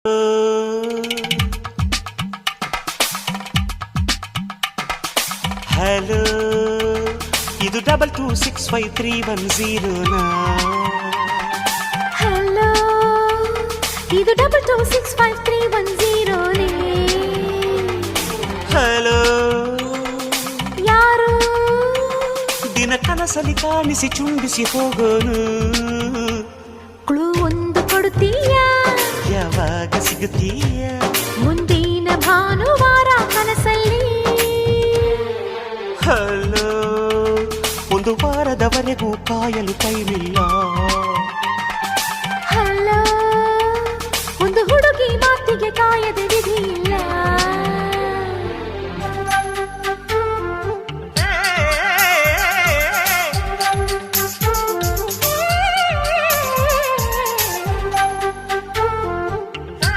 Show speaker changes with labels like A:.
A: Hello, ಇದು 22653110 ನಾ.
B: Hello, ಇದು 22653110 ನೇ.
A: ಹಲೋ,
B: ಯಾರು
A: ದಿನ ಕನಸಲಿ ಕಾಣಿಸಿ ಚುಂಬಿಸಿ ಹೋಗೋನು.
B: ಕ್ಲೂ ಒಂದು ಕೊಡುತ್ತೀಯಾ?
A: ಯಾವಾಗ ಸಿಗುತ್ತೀಯ?
B: ಮುಂದಿನ ಭಾನುವಾರ ಕನಸಲ್ಲಿ.
A: ಹಲೋ, ಒಂದು ವಾರದವರೆಗೂ ಕಾಯಲು ಟೈಮಿಲ್ಲ.
B: ಹಲೋ, ಒಂದು ಹುಡುಗಿ ಮಾತಿಗೆ ಕಾಯದೆ ವಿಧಿಯಿಲ್ಲ.